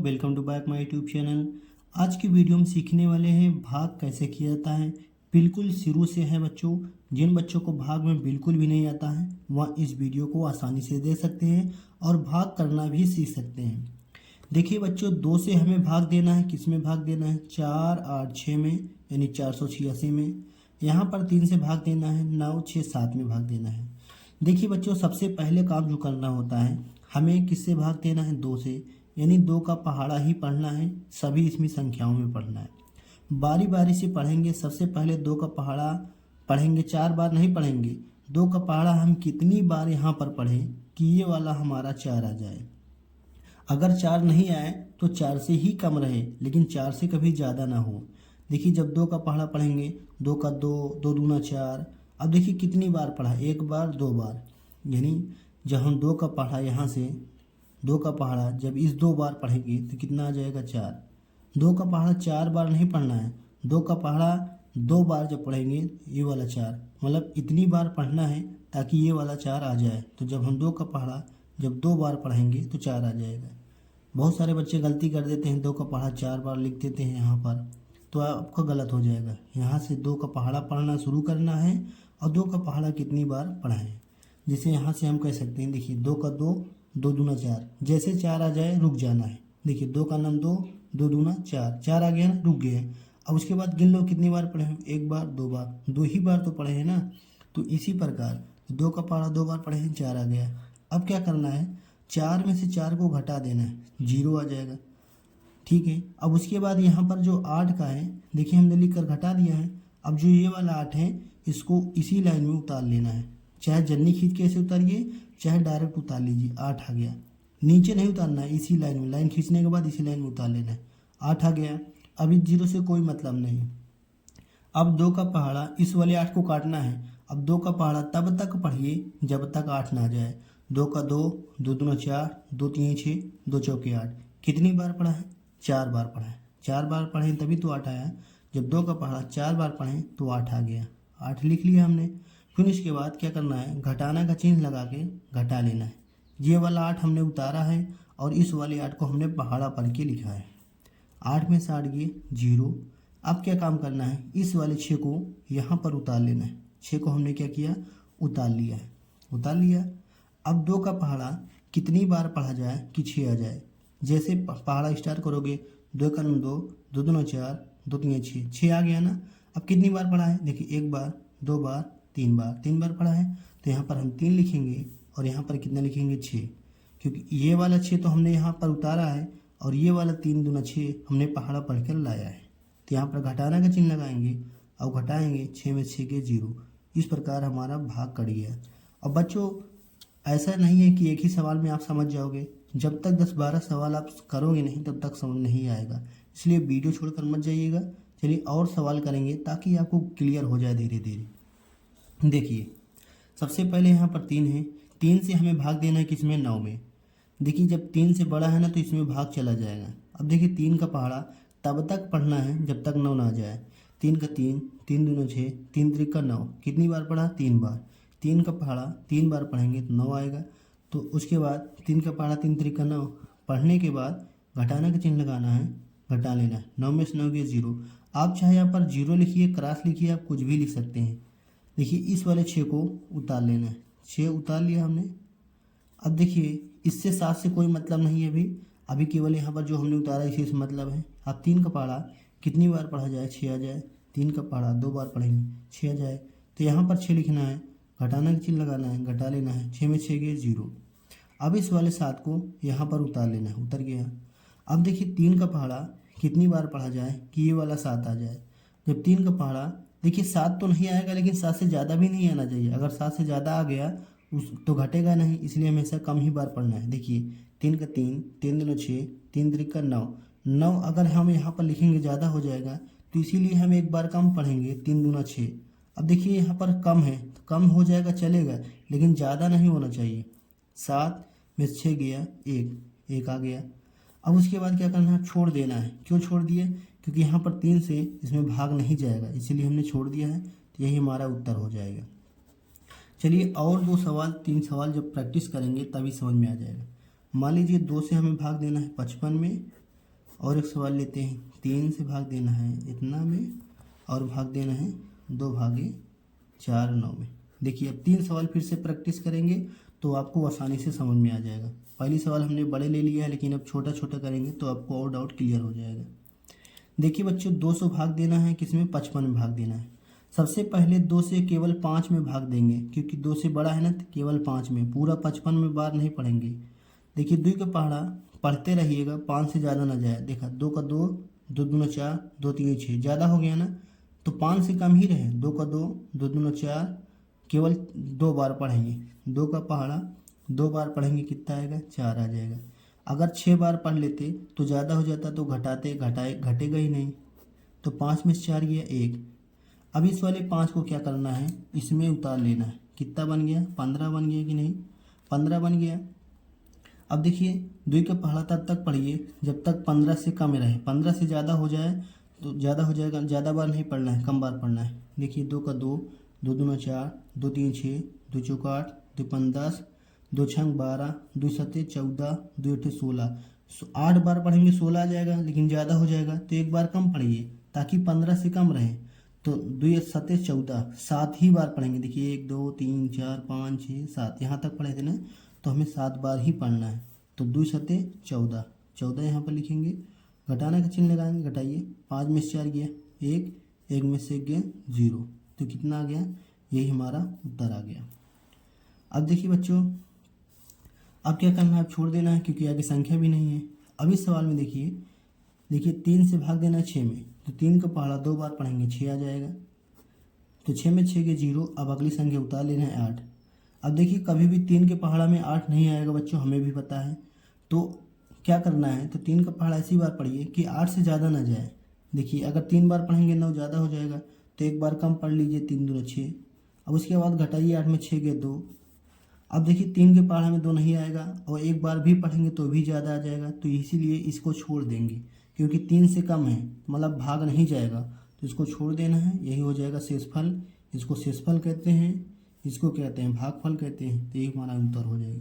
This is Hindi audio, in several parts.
Welcome to back my YouTube channel. आज की वीडियो में सीखने वाले हैं भाग कैसे किया जाता है। बिल्कुल शुरू से है बच्चों। जिन बच्चों को भाग में बिल्कुल भी नहीं आता है वह इस वीडियो को आसानी से देख सकते हैं और भाग करना भी सीख सकते हैं। देखिए बच्चों, 2 से हमें भाग देना है। किस में भाग देना है? 4, 8, 6 में, यानी 486 में। यहाँ पर 3 से भाग देना है, 9, 6, 7 में भाग देना है। देखिए बच्चों, सबसे पहले काम जो करना होता है, हमें किससे भाग देना है? 2 से, यानी 2 का पहाड़ा ही पढ़ना है। सभी इसमें संख्याओं में पढ़ना है। बारी बारी से पढ़ेंगे। सबसे पहले 2 का पहाड़ा पढ़ेंगे, 4 बार नहीं पढ़ेंगे। 2 का पहाड़ा हम कितनी बार यहाँ पर पढ़ें कि ये वाला हमारा 4 आ जाए। अगर 4 नहीं आए तो 4 से ही कम रहे, लेकिन 4 से कभी ज़्यादा ना हो। देखिए, जब 2 का पहाड़ा पढ़ेंगे, 2 का 2, 2 दूना 4। अब देखिए कितनी बार पढ़ा, 1 बार, 2 बार। यानी जब हम 2 का पढ़ा यहाँ से, 2 का पहाड़ा जब इस 2 बार पढ़ेंगे तो कितना आ जाएगा? 4। 2 का पहाड़ा 4 बार नहीं पढ़ना है। 2 का पहाड़ा 2 बार जब पढ़ेंगे ये वाला 4, मतलब इतनी बार पढ़ना है ताकि ये वाला 4 आ जाए। तो जब हम 2 का पहाड़ा जब 2 बार पढ़ेंगे तो 4 आ जाएगा। बहुत सारे बच्चे गलती कर देते हैं, 2 का पहाड़ा 4 बार लिख देते हैं यहाँ पर, तो आपका गलत हो जाएगा। यहाँ से 2 का पहाड़ा पढ़ना शुरू करना है और 2 का पहाड़ा कितनी बार पढ़ाएं। जैसे यहाँ से हम कह सकते हैं, देखिए 2 का 2, 2 दूना 4। जैसे 4 आ जाए रुक जाना है। देखिए 2 का नाम 2, 2 दूना 4, 4 आ गया ना, रुक गए। अब उसके बाद गिन लो कितनी बार पढ़े हैं। 1 बार, 2 बार, 2 ही बार तो पढ़े हैं ना। तो इसी प्रकार 2 का पहाड़ा 2 बार पढ़े हैं, 4 आ गया। अब क्या करना है? 4 में से 4 को घटा देना है, 0 आ जाएगा। ठीक है। अब उसके बाद यहाँ पर जो 8 का है, देखिए हमने लिख कर घटा दिया है। अब जो ये वाला 8 है, इसको इसी लाइन में उतार लेना है। चाहे जन्नी खींच के ऐसे उतारिए, चाहे डायरेक्ट उतार लीजिए। 8 आ गया। नीचे नहीं उतारना है, इसी लाइन में, लाइन खींचने के बाद इसी लाइन में उतार लेना है। 8 आ गया। अभी 0 से कोई मतलब नहीं। अब 2 का पहाड़ा इस वाले 8 को काटना है। अब 2 का पहाड़ा तब तक पढ़िए जब तक 8 ना आ जाए। 2 का 2, 2 दूना 4, 2 तीन 6, 2 चौके 8। कितनी बार पढ़ा है? 4 बार पढ़ा है। 4 बार पढ़ें तभी तो 8 आया। जब 2 का पहाड़ा 4 बार पढ़ें तो 8 आ गया। 8 लिख लिया हमने। फिर इसके बाद क्या करना है? घटाना का चिन्ह लगा के घटा लेना है। ये वाला 8 हमने उतारा है और इस वाले 8 को हमने पहाड़ा पढ़ के लिखा है। 8 में से 8 गए 0। अब क्या काम करना है? इस वाले 6 को यहाँ पर उतार लेना है। 6 को हमने क्या किया? उतार लिया है। उतार लिया। अब 2 का पहाड़ा कितनी बार पढ़ा जाए कि 6 आ जाए। जैसे पहाड़ा स्टार्ट करोगे, 2 का 2, 2 दूना 4, 2 तीन 6, 6 आ गया ना। अब कितनी बार पढ़ा है? देखिए 1 बार, 2 बार, 3 बार, 3 बार पढ़ा है। तो यहाँ पर हम 3 लिखेंगे और यहाँ पर कितना लिखेंगे? 6, क्योंकि ये वाला 6 तो हमने यहाँ पर उतारा है और ये वाला 3 दूना 6 हमने पहाड़ा पढ़ कर लाया है। तो यहाँ पर घटाना का चिन्ह लगाएंगे और घटाएंगे, 6 में 6 के 0। इस प्रकार हमारा भाग कट गया। अब बच्चों, ऐसा नहीं है कि एक ही सवाल में आप समझ जाओगे। जब तक 10-12 सवाल आप करोगे नहीं तब तक समझ नहीं आएगा। इसलिए वीडियो छोड़कर मत जाइएगा। चलिए और सवाल करेंगे ताकि आपको क्लियर हो जाए धीरे धीरे। देखिए, सबसे पहले यहाँ पर 3 है। 3 से हमें भाग देना है किसमें? 9 में। देखिए जब 3 से बड़ा है ना तो इसमें भाग चला जाएगा। अब देखिए 3 का पहाड़ा तब तक पढ़ना है जब तक 9 ना आ जाए। 3 का 3, 3 दूना 6, 3 त्रिक का 9। कितनी बार पढ़ा? 3 बार। 3 का पहाड़ा 3 बार पढ़ेंगे तो 9 आएगा। तो उसके बाद 3 का पहाड़ा 3 त्रिक का 9 पढ़ने के बाद घटाना का चिन्ह लगाना है, घटा लेना है। 9 में से 9 गए 0। आप चाहे यहाँ पर 0 लिखिए, क्रॉस लिखिए, आप कुछ भी लिख सकते हैं। देखिए इस वाले 6 को उतार लेना है। 6 उतार लिया हमने। अब देखिए इससे 7 से कोई मतलब नहीं है। अभी केवल यहाँ पर जो हमने उतारा इसी से मतलब है। अब 3 का पहाड़ा कितनी बार पढ़ा जाए? 6 आ जाए। 3 का पहाड़ा 2 बार पढ़ेंगे, 6 आ जाए। तो यहाँ पर 6 लिखना है, घटाना का चिन्ह लगाना है, घटा लेना है। 6 में 6 गए 0। अब इस वाले 7 को यहाँ पर उतार लेना है, उतर गया। अब देखिए 3 का पहाड़ा कितनी बार पढ़ा जाए कि ये वाला 7 आ जाए। जब 3 का पहाड़ा, देखिए 7 तो नहीं आएगा लेकिन 7 से ज़्यादा भी नहीं आना चाहिए। अगर 7 से ज़्यादा आ गया उस तो घटेगा नहीं, इसलिए हमेशा कम ही बार पढ़ना है। देखिए 3 का 3, 3 दूना 6, 3 त्रिक का 9। 9 अगर हम यहाँ पर लिखेंगे ज़्यादा हो जाएगा, तो इसीलिए हम एक बार कम पढ़ेंगे, 3 दूना 6। अब देखिए यहाँ पर कम है तो कम हो जाएगा, चलेगा, लेकिन ज़्यादा नहीं होना चाहिए। 7 में 6 गया 1, 1 आ गया। अब उसके बाद क्या करना है? छोड़ देना है। क्यों छोड़ दिए? क्योंकि यहाँ पर 3 से इसमें भाग नहीं जाएगा, इसीलिए हमने छोड़ दिया है। तो यही हमारा उत्तर हो जाएगा। चलिए और 2 सवाल 3 सवाल जब प्रैक्टिस करेंगे तभी समझ में आ जाएगा। मान लीजिए 2 से हमें भाग देना है 55 में और एक सवाल लेते हैं, 3 से भाग देना है इतना में और भाग देना है 2/4 9 में। देखिए अब 3 सवाल फिर से प्रैक्टिस करेंगे तो आपको आसानी से समझ में आ जाएगा। पहली सवाल हमने बड़े ले लिया है, लेकिन अब छोटा छोटा करेंगे तो आपको और डाउट क्लियर हो जाएगा। देखिए बच्चों 200 भाग देना है किसमें, 55 में भाग देना है। सबसे पहले 2 से केवल 5 में भाग देंगे, क्योंकि 2 से बड़ा है ना, तो केवल 5 में, पूरा 55 में बार नहीं पढ़ेंगे। देखिए 2 का पहाड़ा पढ़ते रहिएगा, 5 से ज़्यादा ना जाए। देखा 2 का 2, 2 दूना 4, 2 3 6, ज़्यादा हो गया ना, तो 5 से कम ही रहे। 2 का 2, 2 दूना 4, केवल 2 बार पढ़ेंगे। 2 का पहाड़ा 2 बार पढ़ेंगे, कितना आएगा, 4 आ जाएगा। अगर 6 बार पढ़ लेते तो ज़्यादा हो जाता, तो घटेगा ही नहीं। तो 5 में से 4 गया 1। अब इस वाले 5 को क्या करना है, इसमें उतार लेना है। कितना बन गया, 15 बन गया कि नहीं, 15 बन गया। अब देखिए 2 का पहाड़ा तब तक पढ़िए जब तक 15 से कम रहे। 15 से ज़्यादा हो जाए तो ज़्यादा हो जाएगा, ज़्यादा बार नहीं पढ़ना है, कम बार पढ़ना है। देखिए 2 का 2, 2 दूना 4, 2 3 6, 2 चौका 8, 2 5 10, 2 6 12, 2 7 14, 2 8 16। 8 बार पढ़ेंगे 16 आ जाएगा, लेकिन ज़्यादा हो जाएगा तो एक बार कम पढ़िए ताकि 15 से कम रहे। तो 2 7 14, 7 ही बार पढ़ेंगे। देखिए 1 2 3 4 5 6 7, यहाँ तक पढ़े थे ना, तो हमें 7 बार ही पढ़ना है। तो 2 7 14, 14 यहाँ पर लिखेंगे, घटाने का चिन्ह लगाएंगे, घटाइए। 5 में से 4 गया 1, 1 में से 1 गया 0, तो कितना आ गया, यही हमारा उत्तर आ गया। अब देखिए बच्चों, अब क्या करना है, अब छोड़ देना है क्योंकि आगे संख्या भी नहीं है। अब इस सवाल में देखिए 3 से भाग देना है 6 में, तो 3 का पहाड़ा 2 बार पढ़ेंगे, 6 आ जाएगा। तो 6 में 6 के 0। अब अगली संख्या उतार लेना है 8। अब देखिए कभी भी 3 के पहाड़ा में 8 नहीं आएगा बच्चों, हमें भी पता है। तो क्या करना है, तो 3 का पहाड़ा ऐसी बार पढ़िए कि 8 से ज़्यादा ना जाए। देखिए अगर 3 बार पढ़ेंगे 9 ज़्यादा हो जाएगा, तो एक बार कम पढ़ लीजिए, 3 दूना 6। अब उसके बाद घटाइए, 8 में 6 गए 2। अब देखिए 3 के पहाड़ा में 2 नहीं आएगा, और एक बार भी पढ़ेंगे तो भी ज़्यादा आ जाएगा, तो इसीलिए इसको छोड़ देंगे, क्योंकि 3 से कम है, मतलब भाग नहीं जाएगा, तो इसको छोड़ देना है। यही हो जाएगा शेषफल। इसको शेषफल कहते हैं, इसको कहते हैं भागफल कहते हैं। तो ये हमारा उत्तर हो जाएगा।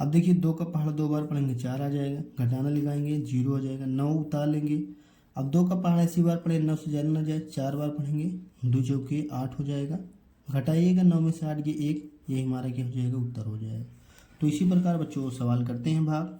अब देखिए 2 का पहाड़ा 2 बार पढ़ेंगे, 4 आ जाएगा। घटाना लगाएंगे, 0 हो जाएगा। 9 उतार लेंगे। अब 2 का पहाड़ा ऐसी बार पढ़े, 9 से ज़्यादा ना जाए, 4 बार पढ़ेंगे, 2 चौके 8 हो जाएगा। घटाइएगा, 9 में से 8 गए 1, यही हमारा क्या हो जाएगा, उत्तर हो जाएगा। तो इसी प्रकार बच्चों सवाल करते हैं भाग।